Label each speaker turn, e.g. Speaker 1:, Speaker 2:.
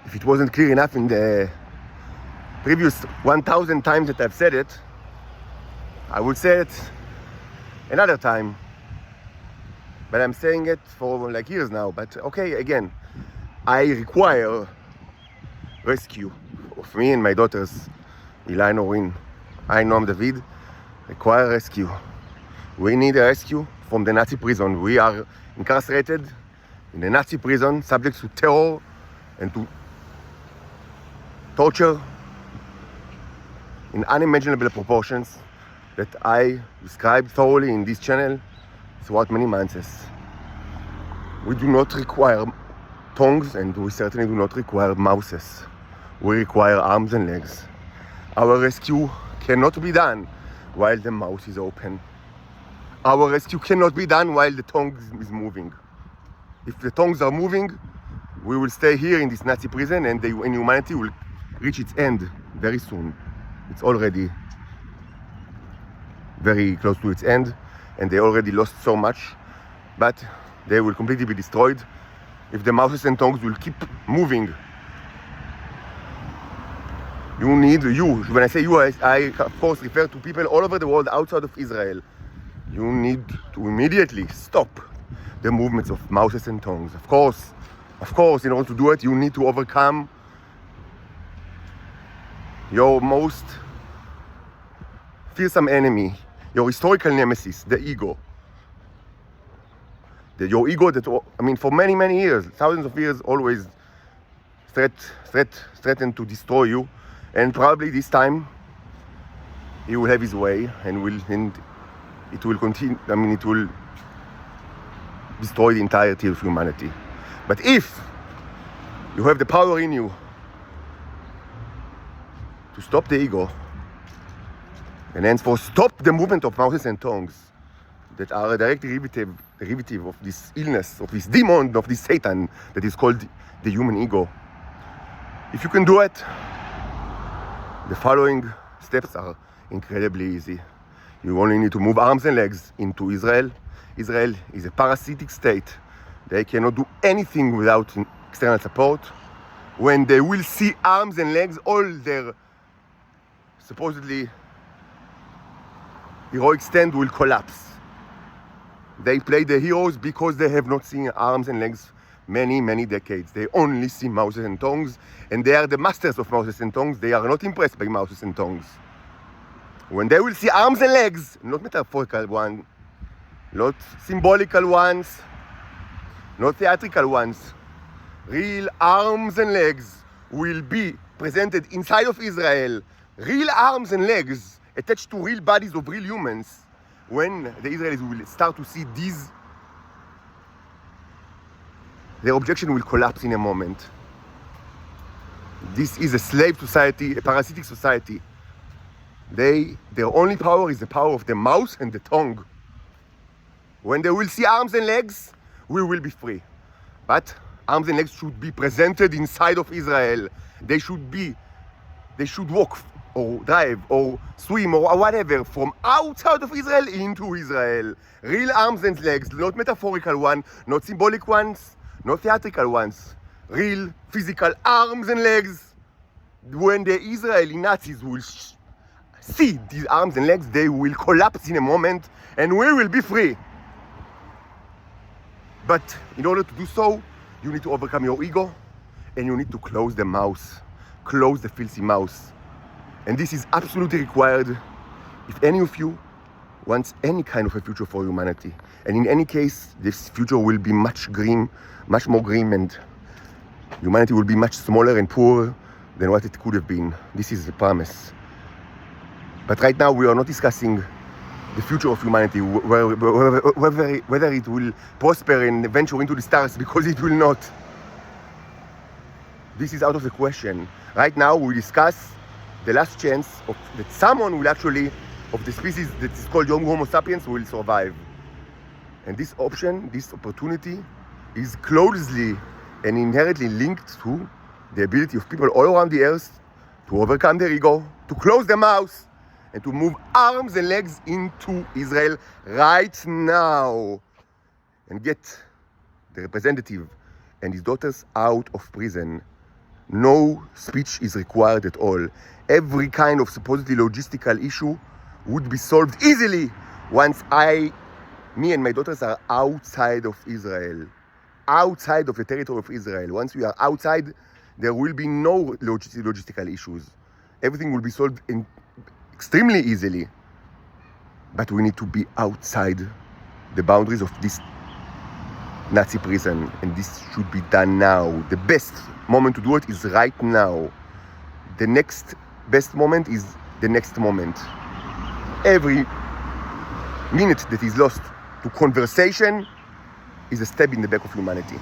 Speaker 1: if it wasn't clear enough in the previous 1,000 times that I've said it, I would say it another time. But I'm saying it for like years now. But okay, again, I require rescue of me and my daughters, Eli and Orin. I, Noam David, require rescue. We need a rescue from the Nazi prison. We are incarcerated in the Nazi prison, subject to terror and to torture in unimaginable proportions that I described thoroughly in this channel throughout many months. We do not require tongues, and we certainly do not require mouses. We require arms and legs. Our rescue cannot be done while the mouth is open. Our rescue cannot be done while the tongue is moving. If the tongues are moving, we will stay here in this Nazi prison, and humanity will reach its end very soon. It's already very close to its end, and they already lost so much, but they will completely be destroyed if the mouths and tongues will keep moving. When I say you, I of course refer to people all over the world outside of Israel. You need to immediately stop the movements of mouths and tongues. Of course, in order to do it, you need to overcome your most fearsome enemy, your historical nemesis, the ego. Your ego that, for many, many years, thousands of years, always threatened to destroy you. And probably this time, he will have his way, and it will continue. It will destroy the entirety of humanity. But if you have the power in you to stop the ego, and henceforth stop the movement of mouths and tongues that are a direct derivative of this illness, of this demon, of this Satan that is called the human ego. If you can do it, the following steps are incredibly easy. You only need to move arms and legs into Israel. Israel is a parasitic state. They cannot do anything without external support. When they will see arms and legs, all their supposedly heroic stand will collapse. They play the heroes because they have not seen arms and legs many, many decades. They only see mouths and tongues, and they are the masters of mouths and tongues. They are not impressed by mouths and tongues. When they will see arms and legs, not metaphorical ones, not symbolical ones, not theatrical ones, real arms and legs will be presented inside of Israel. Real arms and legs attached to real bodies of real humans. When the Israelis will start to see these, their objection will collapse in a moment. This is a slave society, a parasitic society. Their only power is the power of the mouth and the tongue. When they will see arms and legs, we will be free. But arms and legs should be presented inside of Israel. They should walk or drive or swim or whatever from outside of Israel into Israel. Real arms and legs, not metaphorical ones, not symbolic ones, not theatrical ones. Real physical arms and legs. When the Israeli Nazis will see these arms and legs, they will collapse in a moment and we will be free. But in order to do so, you need to overcome your ego and you need to close the mouth. Close the filthy mouth. And this is absolutely required if any of you wants any kind of a future for humanity. And in any case, this future will be much more grim, and humanity will be much smaller and poorer than what it could have been. This is the promise. But right now, we are not discussing the future of humanity, whether it will prosper and venture into the stars, because it will not. This is out of the question. Right now, we discuss the last chance that someone will actually, of the species that is called Homo sapiens, will survive. And this option, this opportunity, is closely and inherently linked to the ability of people all around the earth to overcome their ego, to close their mouths, and to move arms and legs into Israel right now and get the representative and his daughters out of prison No speech is required at all. Every kind of supposedly logistical issue would be solved easily once me and my daughters are outside of Israel, outside of the territory of Israel. Once we are outside, there will be no logistical issues. Everything will be solved extremely easily. But we need to be outside the boundaries of this Nazi prison, and this should be done now. The best moment to do it is right now. The next best moment is the next moment. Every minute that is lost to conversation is a stab in the back of humanity.